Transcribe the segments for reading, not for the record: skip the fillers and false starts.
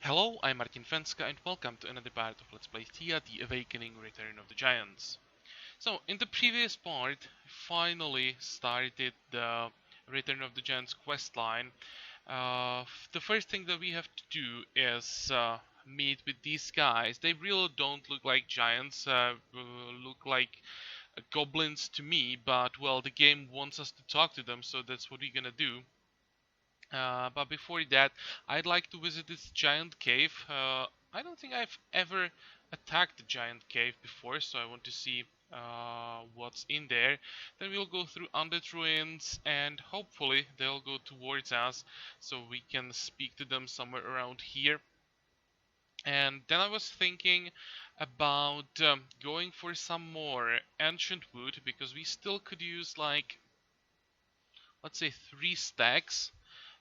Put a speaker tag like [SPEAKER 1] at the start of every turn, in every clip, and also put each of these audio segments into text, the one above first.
[SPEAKER 1] Hello, I'm Martin Fencka and welcome to another part of Let's Play Thea, The Awakening Return of the Giants. So, in the previous part, finally started the Return of the Giants questline. The first thing that we have to do is meet with these guys. They really don't look like giants, look like goblins to me, but well, the game wants us to talk to them, so that's what we're gonna do. But before that, I'd like to visit this giant cave. I don't think I've ever attacked the giant cave before, so I want to see what's in there. Then we'll go through Undead Ruins, and hopefully they'll go towards us, so we can speak to them somewhere around here. And then I was thinking about going for some more ancient wood, because we still could use, like, let's say 3 stacks.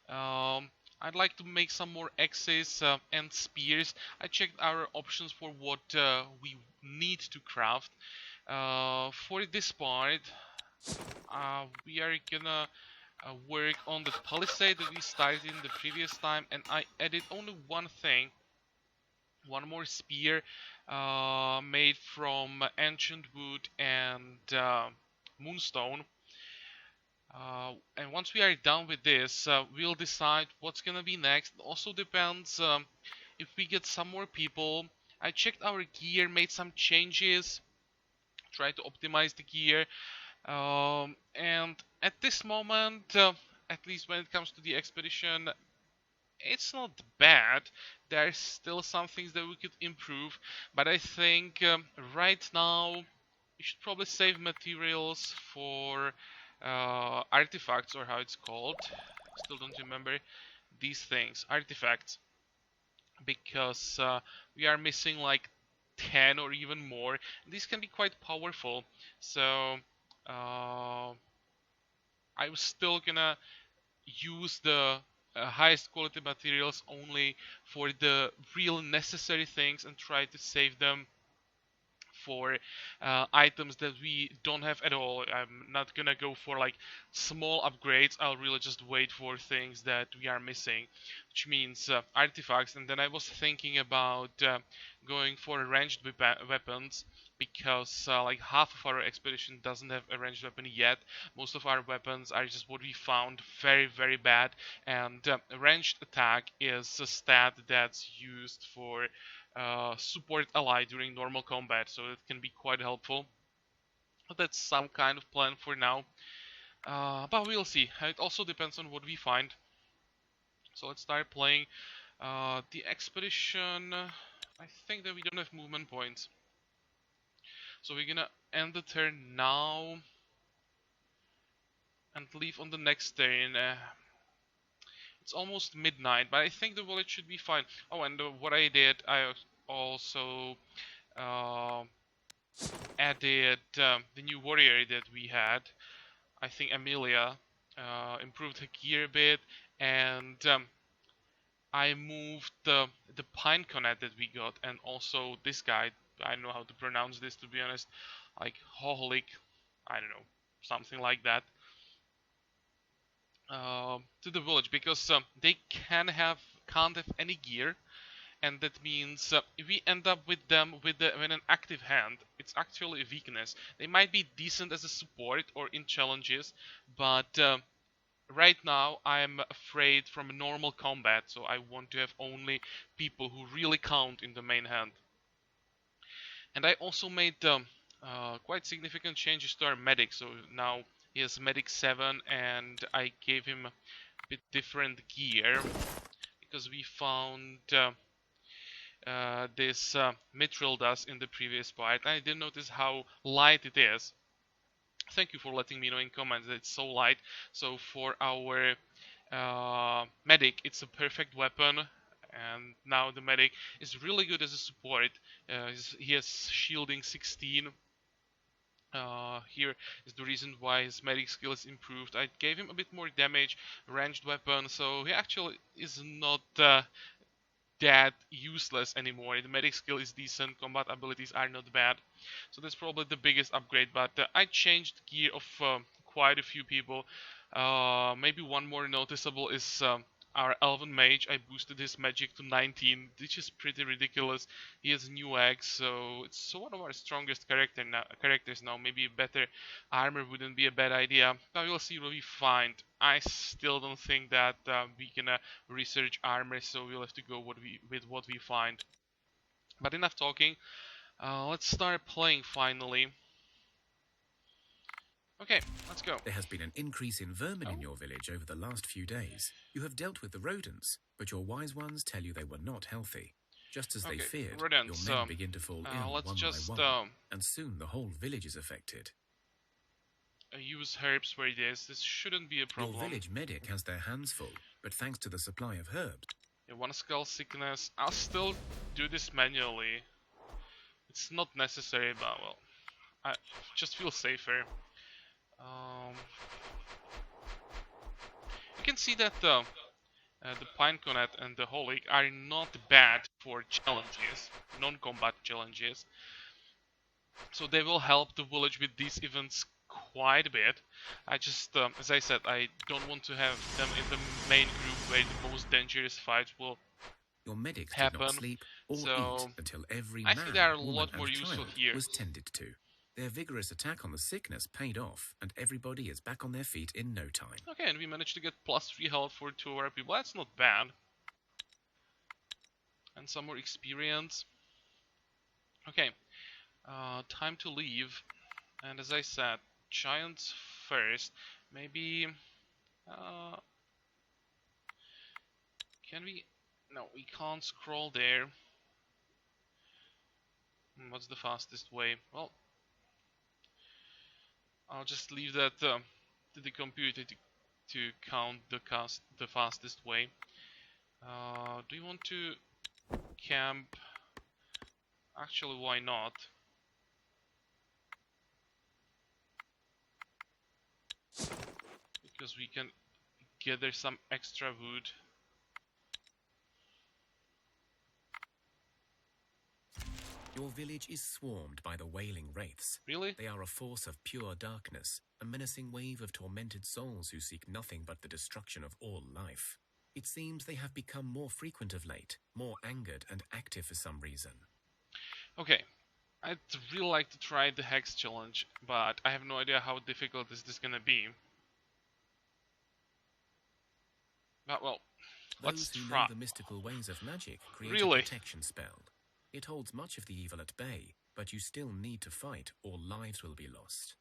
[SPEAKER 1] um, I'd like to make some more axes and spears. I checked our options for what we need to craft. For this part, we are gonna work on the palisade that we started in the previous time, and I added only one thing, one more spear made from ancient wood and moonstone. And once we are done with this, we'll decide what's gonna be next. It also depends if we get some more people. I checked our gear, made some changes, tried to optimize the gear, and at this moment, at least when it comes to the expedition, it's not bad. There's still some things that we could improve, but I think right now we should probably save materials for artifacts, or how it's called. Still don't remember these things. Artifacts, because we are missing like 10 or even more. These can be quite powerful. So I was still gonna use the highest quality materials only for the real necessary things and try to save them for items that we don't have at all. I'm not gonna go for like small upgrades. I'll really just wait for things that we are missing, which means artifacts. And then I was thinking about going for ranged weapons, because like half of our expedition doesn't have a ranged weapon yet. Most of our weapons are just what we found, very very bad. And ranged attack is a stat that's used for support ally during normal combat, so it can be quite helpful. But that's some kind of plan for now. But we'll see. It also depends on what we find. So let's start playing the expedition. I think that we don't have movement points, so we're gonna end the turn now and leave on the next turn. It's almost midnight, but I think the village should be fine. Oh, and what I did, I also uh, added the new warrior that we had. I think Amelia improved her gear a bit, and I moved the pine conet that we got, and also this guy. I don't know how to pronounce this, to be honest. Like Hoholik, I don't know, something like that. To the village, because they can't have any gear, and that means if we end up with them with an active hand, it's actually a weakness. They might be decent as a support or in challenges, but right now I'm afraid from normal combat, so I want to have only people who really count in the main hand. And I also made quite significant changes to our medic, so now he has medic 7, and I gave him a bit different gear, because we found this mithril dust in the previous part. I didn't notice how light it is. Thank you for letting me know in comments that it's so light. So for our medic, it's a perfect weapon, and now the medic is really good as a support. He has shielding 16. Here is the reason why his medic skill is improved. I gave him a bit more damage, ranged weapon, so he actually is not that useless anymore. The medic skill is decent, combat abilities are not bad, so that's probably the biggest upgrade. But I changed gear of quite a few people. Maybe one more noticeable is our Elven Mage, I boosted his magic to 19, which is pretty ridiculous. He has new eggs, so it's one of our strongest characters now. Maybe better armor wouldn't be a bad idea, but we'll see what we find. I still don't think that we can research armor, so we'll have to go with what we find. But enough talking. Let's start playing finally. Okay, let's go.
[SPEAKER 2] There has been an increase in vermin in your village over the last few days. You have dealt with the rodents, but your wise ones tell you they were not healthy. Just as they feared,
[SPEAKER 1] rodents,
[SPEAKER 2] your men begin to fall ill one by one, and soon the whole village is affected.
[SPEAKER 1] Use herbs where it is. This shouldn't be a problem.
[SPEAKER 2] Your village medic has their hands full, but thanks to the supply of herbs.
[SPEAKER 1] Yeah, one skull sickness. I'll still do this manually. It's not necessary, but well, I just feel safer. You can see that the pine conet and the holic are not bad for challenges, non-combat challenges. So they will help the village with these events quite a bit. I just, as I said, I don't want to have them in the main group where the most dangerous fights will
[SPEAKER 2] Your medics
[SPEAKER 1] happen.
[SPEAKER 2] Did not sleep or eat until every
[SPEAKER 1] I
[SPEAKER 2] man,
[SPEAKER 1] think they are a
[SPEAKER 2] woman,
[SPEAKER 1] lot more
[SPEAKER 2] and
[SPEAKER 1] useful
[SPEAKER 2] child
[SPEAKER 1] here.
[SPEAKER 2] was tended to. Their vigorous attack on the sickness paid off, and everybody is back on their feet in no time.
[SPEAKER 1] Okay, and we managed to get +3 health for 2 of our people. That's not bad. And some more experience. Okay, time to leave. And as I said, giants first. Maybe... can we... No, we can't scroll there. What's the fastest way? Well, I'll just leave that to the computer to count the fastest way. Do you want to camp? Actually, why not? Because we can gather some extra wood.
[SPEAKER 2] Your village is swarmed by the wailing wraiths.
[SPEAKER 1] Really?
[SPEAKER 2] They are a force of pure darkness, a menacing wave of tormented souls who seek nothing but the destruction of all life. It seems they have become more frequent of late, more angered and active for some reason.
[SPEAKER 1] Okay, I'd really like to try the Hex challenge, but I have no idea how difficult is this gonna be. But well, let's
[SPEAKER 2] Those who
[SPEAKER 1] try.
[SPEAKER 2] know the mystical ways of magic create
[SPEAKER 1] Really?
[SPEAKER 2] a protection spell. It holds much of the evil at bay, but you still need to fight or lives will be lost.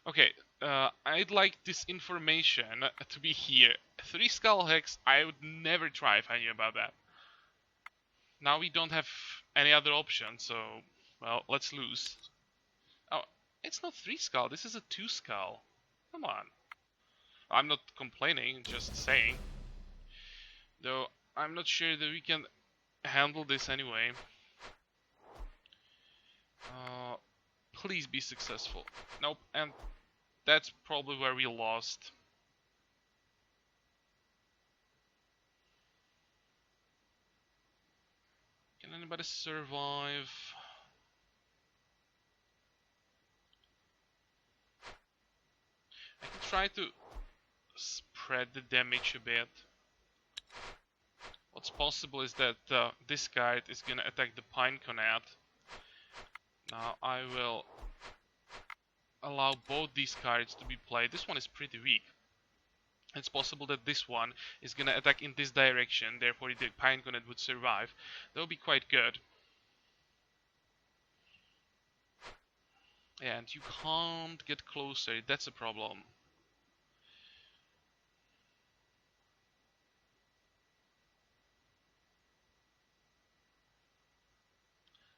[SPEAKER 1] Okay, I'd like this information to be here. 3 skull hex, I would never try if I knew about that. Now we don't have any other option, so, well, let's lose. Oh, it's not 3 skull, this is a 2 skull. Come on. I'm not complaining, just saying. Though, I'm not sure that we can handle this anyway. Please be successful. Nope, and that's probably where we lost. Can anybody survive? I can try to spread the damage a bit. What's possible is that this guy is gonna attack the pine conet. Now I will allow both these cards to be played. This one is pretty weak. It's possible that this one is gonna attack in this direction, therefore the pine conet would survive. That would be quite good. And you can't get closer, that's a problem.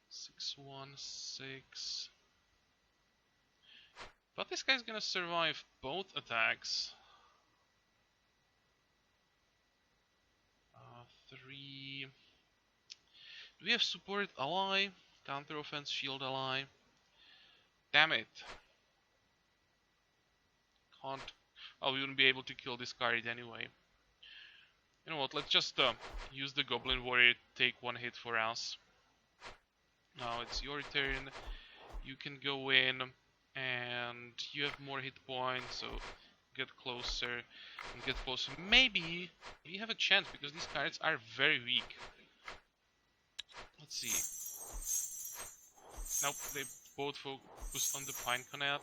[SPEAKER 1] Six, 1, 6. But this guy's gonna survive both attacks. 3. Do we have support ally? Counter offense shield ally? Damn it. Can't. Oh, we wouldn't be able to kill this card anyway. You know what, let's just use the Goblin Warrior to take 1 hit for us. Now it's your turn. You can go in and you have more hit points, so get closer and get closer. Maybe we have a chance because these cards are very weak. Let's see. Nope, they both focus on the Pine Conet.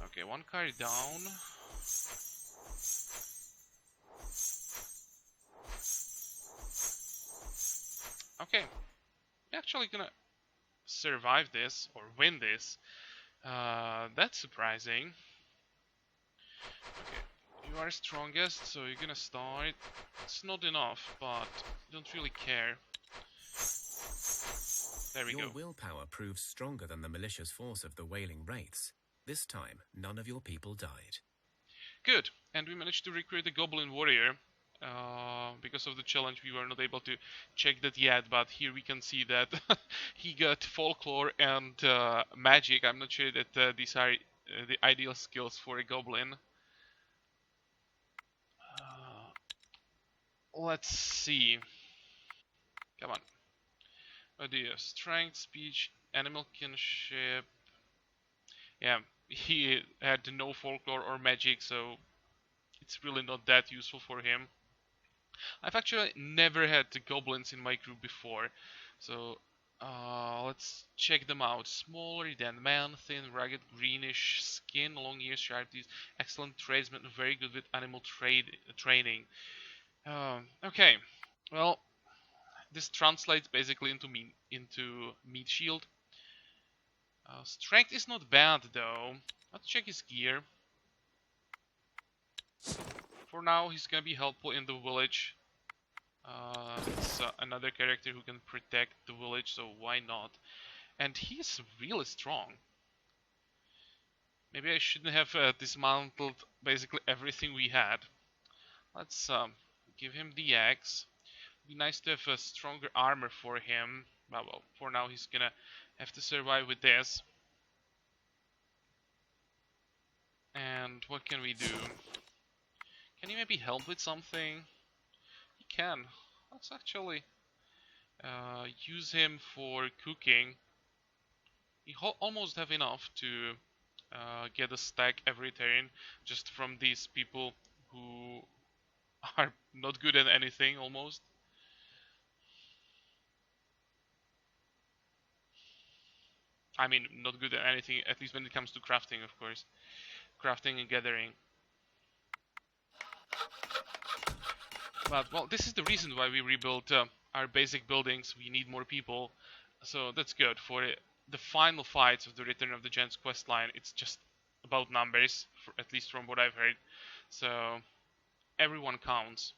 [SPEAKER 1] Okay, one card down. Okay, we're actually gonna survive this or win this. That's surprising. Okay, you are strongest, so you're gonna start. It's not enough, but don't really care. There we
[SPEAKER 2] Your
[SPEAKER 1] go.
[SPEAKER 2] willpower proves stronger than the malicious force of the Wailing Wraiths. This time, none of your people died.
[SPEAKER 1] Good, and we managed to recruit a Goblin Warrior. Because of the challenge, we were not able to check that yet, but here we can see that he got Folklore and Magic. I'm not sure that these are the ideal skills for a Goblin. Let's see. Come on. Oh dear. Strength, speech, animal kinship. Yeah, he had no folklore or magic, so it's really not that useful for him. I've actually never had the goblins in my group before, so let's check them out. Smaller than man, thin, rugged, greenish skin, long ears, sharp teeth, excellent tradesman, very good with animal training. Okay, well, this translates basically into meat shield. Strength is not bad though. Let's check his gear. For now, he's gonna be helpful in the village. It's another character who can protect the village, so why not? And he's really strong. Maybe I shouldn't have dismantled basically everything we had. Let's give him the axe. Be nice to have a stronger armor for him. Well, for now he's gonna have to survive with this. And what can we do? Can he maybe help with something? He can. Let's actually use him for cooking. We almost have enough to get a stack every turn just from these people who are not good at anything almost. I mean, not good at anything, at least when it comes to crafting, of course. Crafting and gathering. But, well, this is the reason why we rebuilt our basic buildings. We need more people. So that's good. For the final fights of the Return of the Giants questline, it's just about numbers, at least from what I've heard. So everyone counts.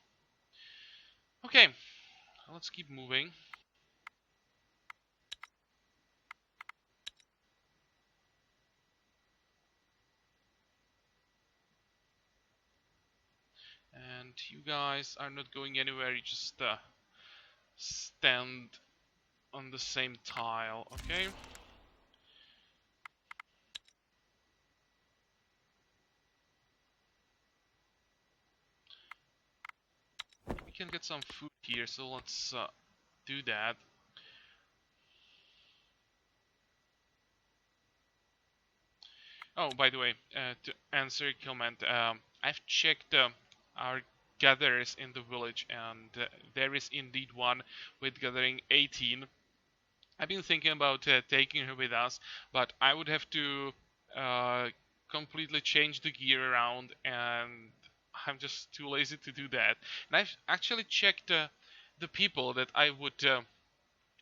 [SPEAKER 1] Okay, let's keep moving. And you guys are not going anywhere, you just stand on the same tile, okay? We can get some food here, so let's do that. Oh, by the way, to answer your comment, I've checked our gatherers in the village, and there is indeed one with gathering 18. I've been thinking about taking her with us, but I would have to uh, completely change the gear around, and I'm just too lazy to do that. And I've actually checked the people that I would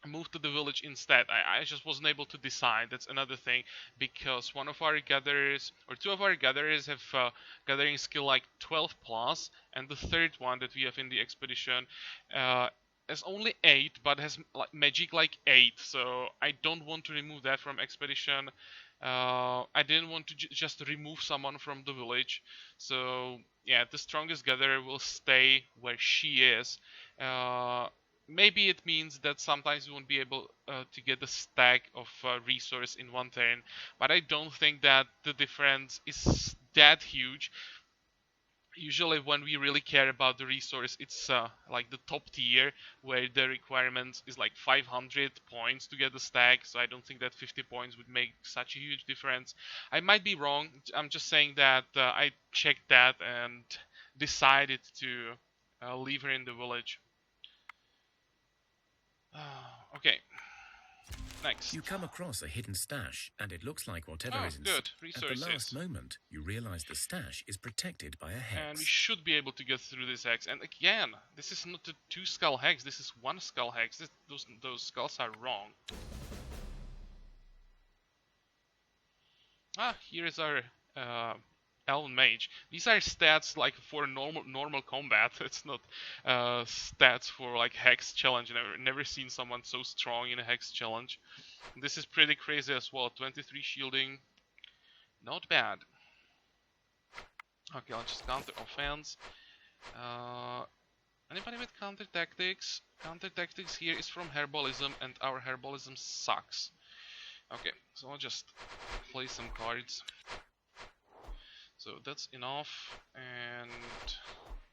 [SPEAKER 1] move to the village instead. I just wasn't able to decide. That's another thing, because one of our gatherers or two of our gatherers have gathering skill like 12 plus, and the third one that we have in the expedition uh, has only 8 but has like magic like 8, so I don't want to remove that from expedition. I didn't want to just remove someone from the village, so yeah, the strongest gatherer will stay where she is. Maybe it means that sometimes you won't be able to get a stack of resource in one turn, but I don't think that the difference is that huge. Usually when we really care about the resource, it's like the top tier where the requirement is like 500 points to get the stack, so I don't think that 50 points would make such a huge difference. I might be wrong. I'm just saying that I checked that and decided to leave her in the village. Okay, next.
[SPEAKER 2] You come across a hidden stash, and it looks like whatever
[SPEAKER 1] Oh,
[SPEAKER 2] is
[SPEAKER 1] good.
[SPEAKER 2] at the last
[SPEAKER 1] Resources.
[SPEAKER 2] moment, you realize the stash is protected by a
[SPEAKER 1] And we
[SPEAKER 2] hex.
[SPEAKER 1] should be able to get through this hex. And again, this is not a 2 skull hex, this is 1 skull hex. Those skulls are wrong. Ah, here is our Elven Mage. These are stats like for normal combat. It's not stats for like hex challenge. Never seen someone so strong in a hex challenge. This is pretty crazy as well. 23 shielding, not bad. Okay, let's just counter offense. Anybody with counter tactics? Counter tactics here is from herbalism, and our herbalism sucks. Okay, so I'll just play some cards. So that's enough, and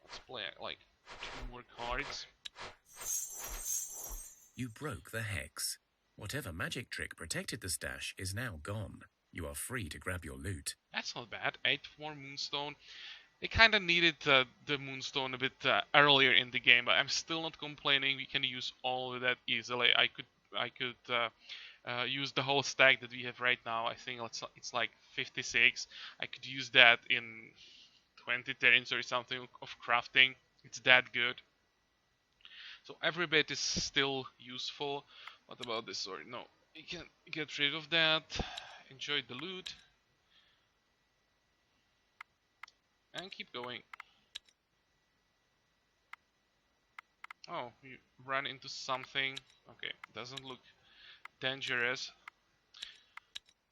[SPEAKER 1] let's play like 2 more cards.
[SPEAKER 2] You broke the hex. Whatever magic trick protected the stash is now gone. You are free to grab your loot.
[SPEAKER 1] That's not bad. 8 more Moonstone. They kind of needed the Moonstone a bit earlier in the game, but I'm still not complaining. We can use all of that easily. I could use the whole stack that we have right now. I think it's like 56. I could use that in 20 turns or something of crafting. It's that good. So every bit is still useful. What about this sword? No, you can get rid of that. Enjoy the loot. And keep going. Oh, you ran into something. Okay, doesn't look dangerous.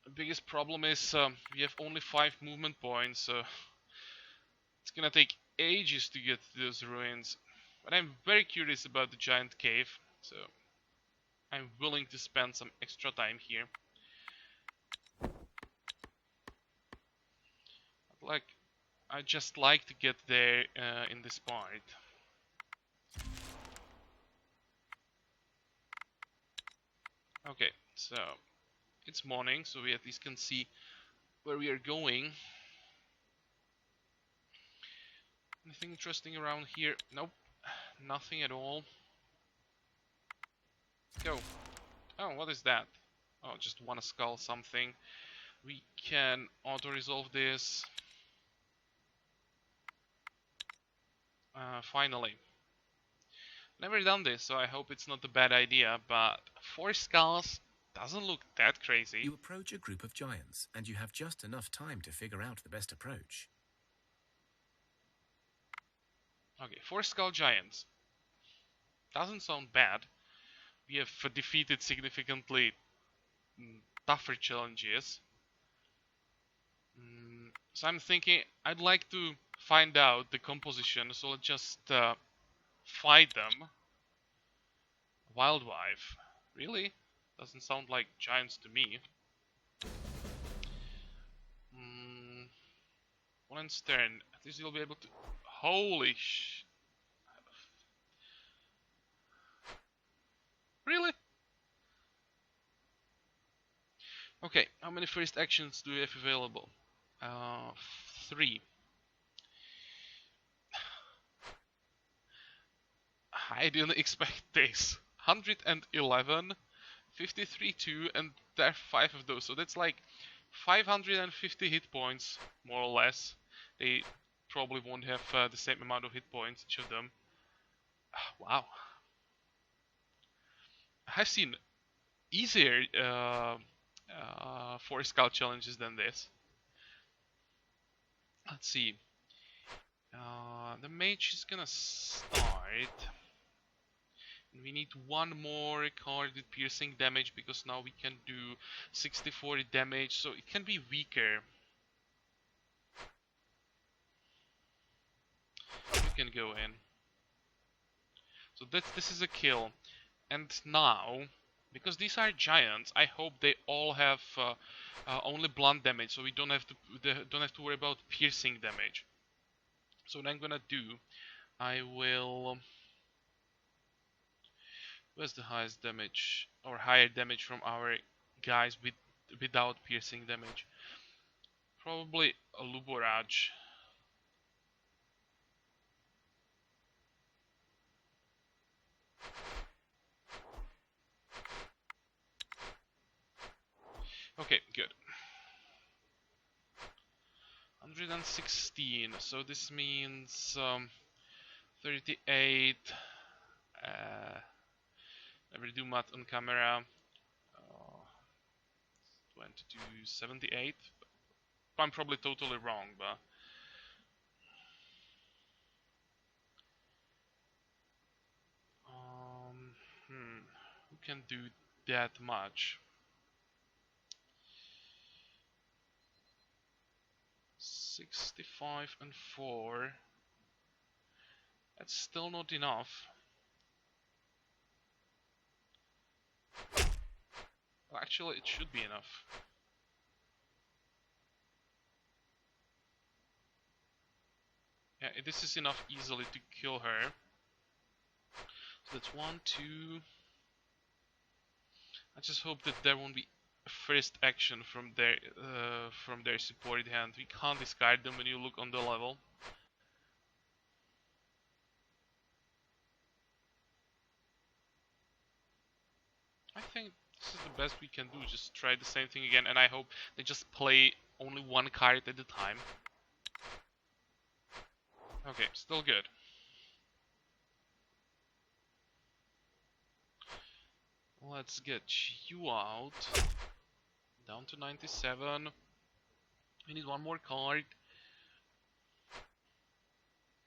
[SPEAKER 1] The biggest problem is we have only 5 movement points, so it's gonna take ages to get to those ruins. But I'm very curious about the giant cave, so I'm willing to spend some extra time here. Like, I just like to get there in this part. Okay, so it's morning, so we at least can see where we are going. Anything interesting around here? Nope, nothing at all. Go. Oh, what is that? Oh, just 1 skull something. We can auto-resolve this. Finally. Never done this, so I hope it's not a bad idea, but 4 skulls doesn't look that crazy.
[SPEAKER 2] You approach a group of giants, and you have just enough time to figure out the best approach.
[SPEAKER 1] Okay, 4 skull giants. Doesn't sound bad. We have defeated significantly tougher challenges. So I'm thinking I'd like to find out the composition, so let's just fight them. Wildlife. Really? Doesn't sound like giants to me. One's turn. At least you'll be able to... Holy sh... Really? Okay, how many first actions do we have available? 3. I didn't expect this. 111, 53 2, and there are 5 of those. So that's like 550 hit points, more or less. They probably won't have the same amount of hit points, each of them. Wow. I've seen easier 4 skull challenges than this. Let's see. The mage is gonna start. And we need 1 more card with piercing damage because now we can do 64 damage, so it can be weaker. You can go in. So this is a kill. And now, because these are giants, I hope they all have only blunt damage, so we don't have to worry about piercing damage. So what I'm gonna do, I will... Where's the highest damage or higher damage from our guys without piercing damage? Probably a Luboraj. Okay, good. 116, so this means 38. Never do math on camera. 22, 78. I'm probably totally wrong, but who can do that much? 65 and 4. That's still not enough. Well, actually, it should be enough. Yeah, this is enough easily to kill her. So that's 1, 2. I just hope that there won't be a first action from their supported hand. We can't discard them when you look on the level. I think this is the best we can do. Just try the same thing again, and I hope they just play only one card at a time. Okay, still good. Let's get you out. Down to 97. We need one more card.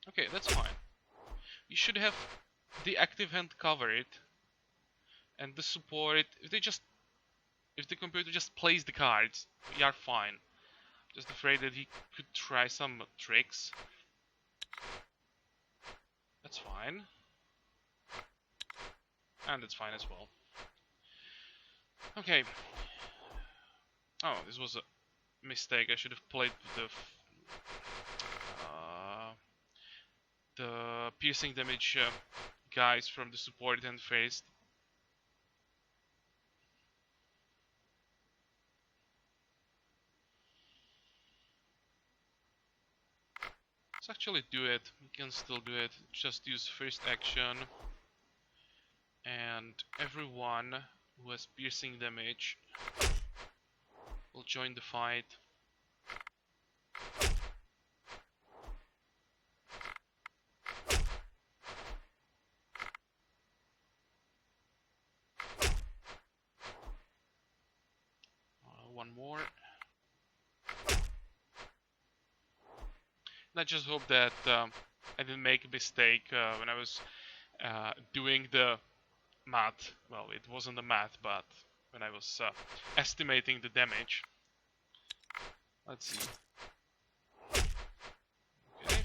[SPEAKER 1] Okay, that's fine. You should have the active hand covered, and the support. If the computer just plays the cards, we are fine. Just afraid that he could try some tricks. That's fine. And it's fine as well. Okay. Oh, this was a mistake. I should have played the piercing damage guys from the support and faced. Let's actually do it. We can still do it. Just use first action. And everyone who has piercing damage will join the fight. One more. And I just hope that I didn't make a mistake when I was doing the math. Well, it wasn't the math, but when I was estimating the damage. Let's see. Okay.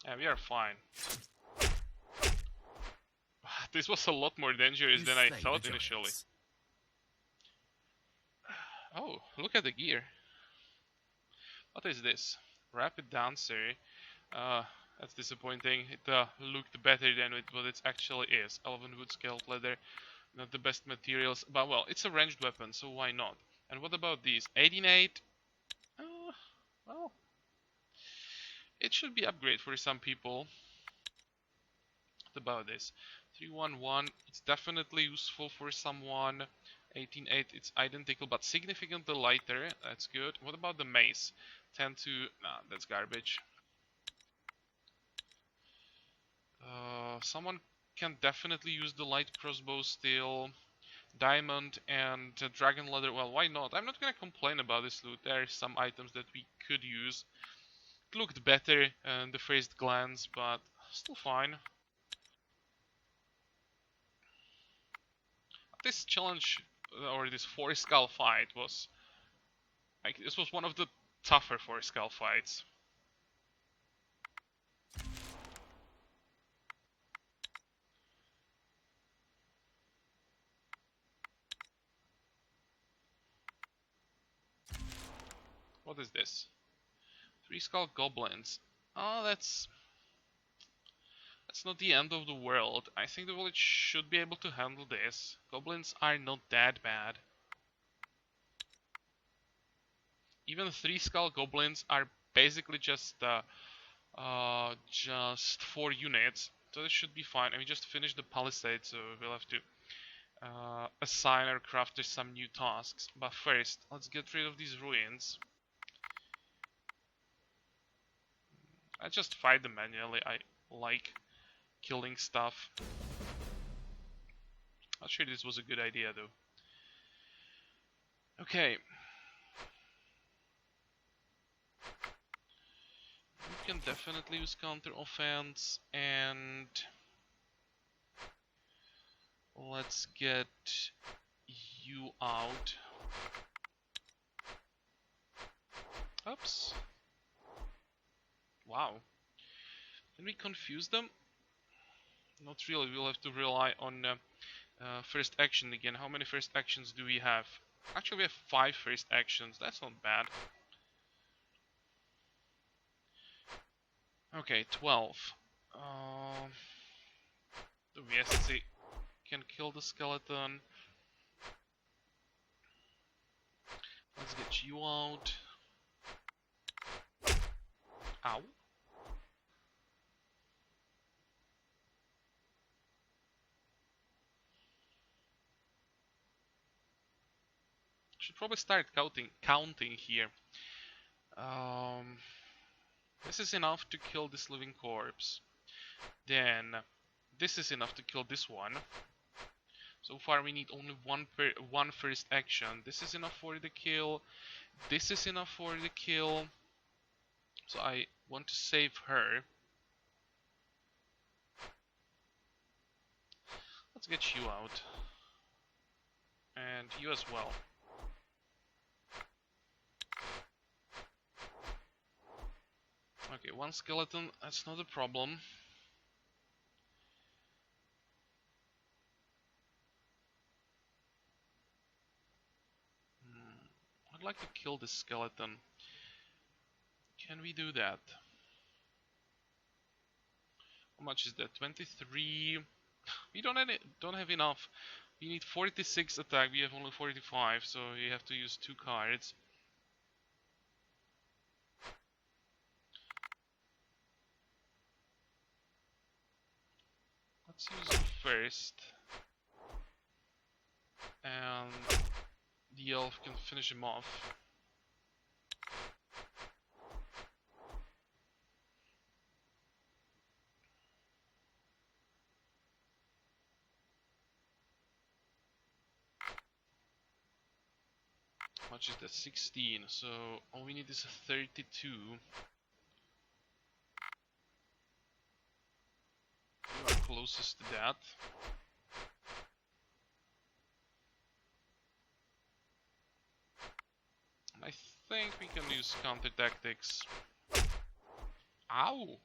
[SPEAKER 1] Yeah, we are fine. This was a lot more dangerous than I thought initially. Oh, look at the gear. What is this? Rapid Dancer. That's disappointing. It looked better than what it actually is. Elvenwood scaled leather, not the best materials, but well, it's a ranged weapon, so why not? And what about these? 18-8? Well, it should be upgrade for some people. What about this? 311, it's definitely useful for someone. 18-8, it's identical but significantly lighter. That's good. What about the mace? 10-2, nah, that's garbage. Someone can definitely use the light crossbow still. Diamond and dragon leather, well, why not? I'm not gonna complain about this loot. There are some items that we could use. It looked better in the first glance, but still fine. This challenge, or this 4-skull fight was... like, this was one of the tougher 4-skull fights. What is this? 3 skull goblins. Oh, that's not the end of the world. I think the village should be able to handle this. Goblins are not that bad. Even 3 skull goblins are basically just 4 units, so this should be fine. And we just finished the palisade, so we'll have to assign our crafters some new tasks. But first, let's get rid of these ruins. I just fight them manually. I like killing stuff. Not sure this was a good idea though. Okay. We can definitely use counter offense, and let's get you out. Oops. Wow. Can we confuse them? Not really. We'll have to rely on first action again. How many first actions do we have? Actually, we have 5 first actions. That's not bad. Okay, 12. The VSC can kill the skeleton. Let's get you out. Ow. Should probably start counting here. This is enough to kill this living corpse. Then this is enough to kill this one. So far we need only one first action. This is enough for the kill. This is enough for the kill. So I want to save her. Let's get you out. And you as well. Okay, one skeleton, that's not a problem. I'd like to kill this skeleton. Can we do that? How much is that? 23. We don't have enough. We need 46 attack. We have only 45, so you have to use 2 cards. Let's use it first. And the elf can finish him off. How much is that? 16. So all we need is a 32. You are closest to that. I think we can use counter tactics. Ow!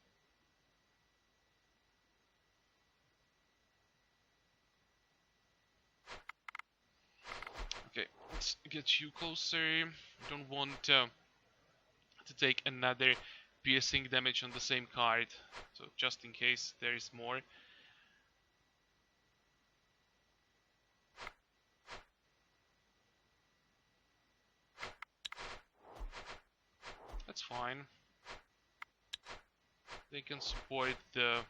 [SPEAKER 1] Okay, let's get you closer. I don't want to take another piercing damage on the same card, so just in case there is more. That's fine. They can support the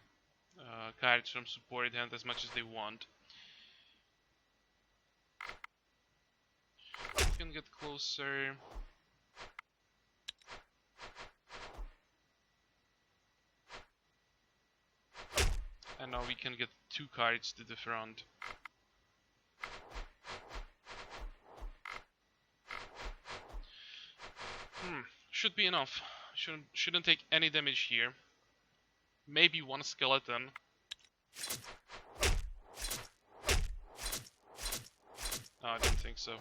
[SPEAKER 1] cards from supported hand as much as they want. We can get closer. And now we can get 2 cards to the front. Should be enough. Shouldn't take any damage here. Maybe 1 skeleton. No, I don't think so.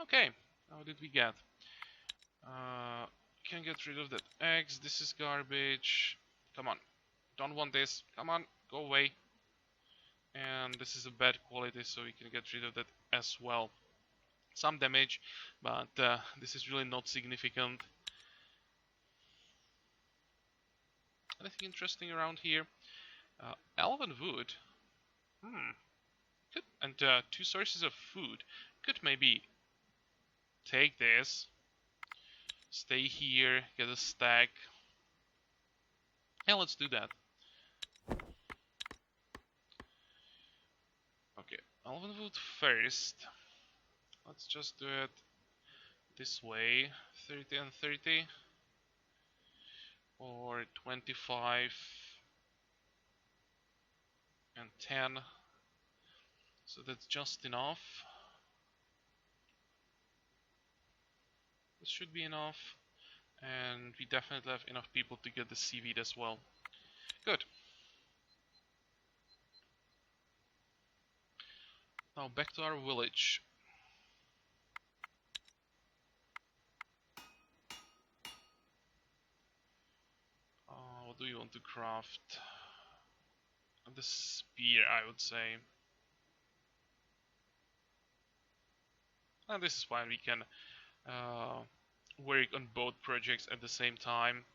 [SPEAKER 1] Okay, how did we get? Can get rid of that X. This is garbage. Come on, don't want this. Come on, go away. And this is a bad quality, so we can get rid of that as well. Some damage, but this is really not significant. Anything interesting around here? Elven wood. Good. And 2 sources of food. Could maybe take this. Stay here, get a stack. Yeah, let's do that. Okay, elven wood first. Let's just do it this way. 30 and 30. Or 25 and 10. So that's just enough. This should be enough. And we definitely have enough people to get the seaweed as well. Good. Now back to our village. What do you want to craft? The spear, I would say. And this is fine, we can work on both projects at the same time.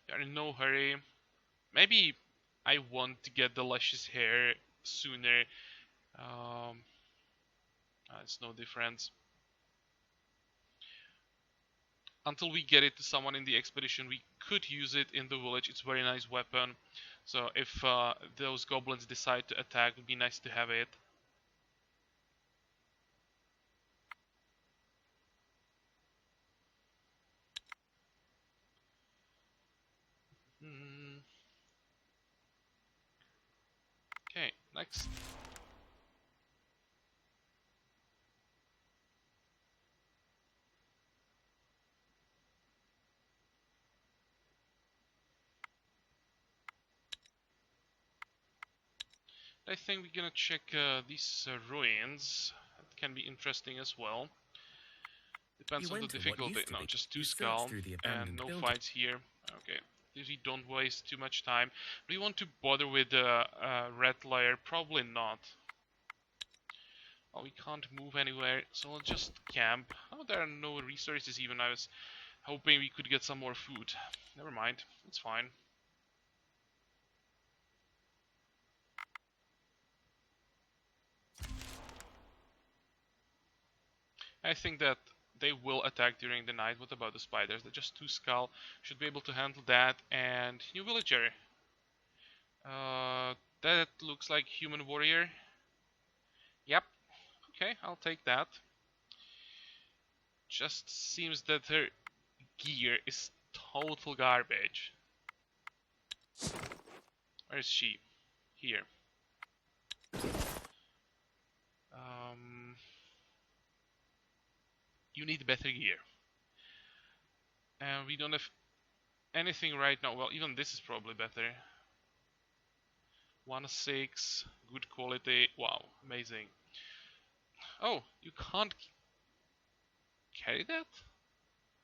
[SPEAKER 1] We are in no hurry. Maybe I want to get the luscious hair sooner. It's no difference. Until we get it to someone in the expedition, we could use it in the village. It's a very nice weapon. So if those goblins decide to attack, it would be nice to have it. Okay, next. I think we're gonna check these ruins. It can be interesting as well. Depends on the difficulty. No, just 2 skull and no fights here. Okay, we don't waste too much time. Do you want to bother with the red layer? Probably not. Well, we can't move anywhere, so let's just camp. Oh, there are no resources even. I was hoping we could get some more food. Never mind, it's fine. I think that they will attack during the night. What about the spiders? They're just 2 skull. Should be able to handle that. And new villager. That looks like human warrior. Yep. Okay, I'll take that. Just seems that her gear is total garbage. Where is she? Here. You need better gear. And we don't have anything right now. Well, even this is probably better. 1.6, good quality. Wow, amazing. Oh, you can't carry that?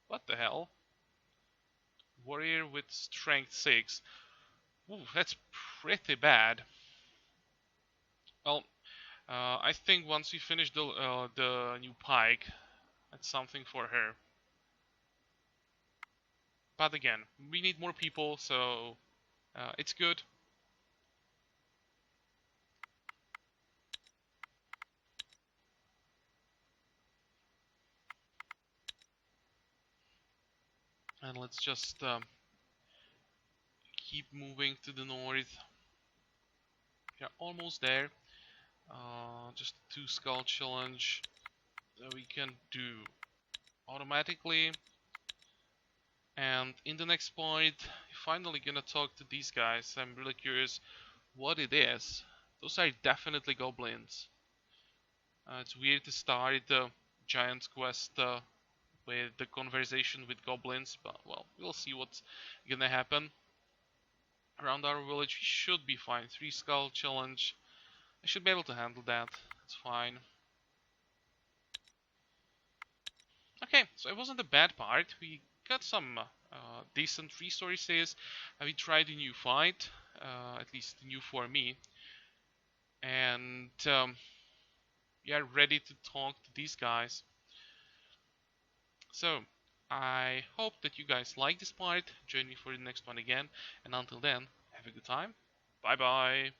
[SPEAKER 1] What the hell? Warrior with strength 6. Ooh, that's pretty bad. Well, I think once we finish the new pike, that's something for her. But again, we need more people, so it's good. And let's just keep moving to the north. We are almost there. Just a 2 skull challenge that we can do automatically. And in the next point, finally gonna talk to these guys. I'm really curious what it is. Those are definitely goblins. It's weird to start the Giant's Quest with the conversation with goblins, but well, we'll see what's gonna happen. Around our village, we should be fine. 3 skull challenge. I should be able to handle that. It's fine. Okay, so it wasn't a bad part. We got some decent resources. We tried a new fight, at least new for me. And We are ready to talk to these guys. So, I hope that you guys like this part. Join me for the next one again. And until then, have a good time. Bye bye.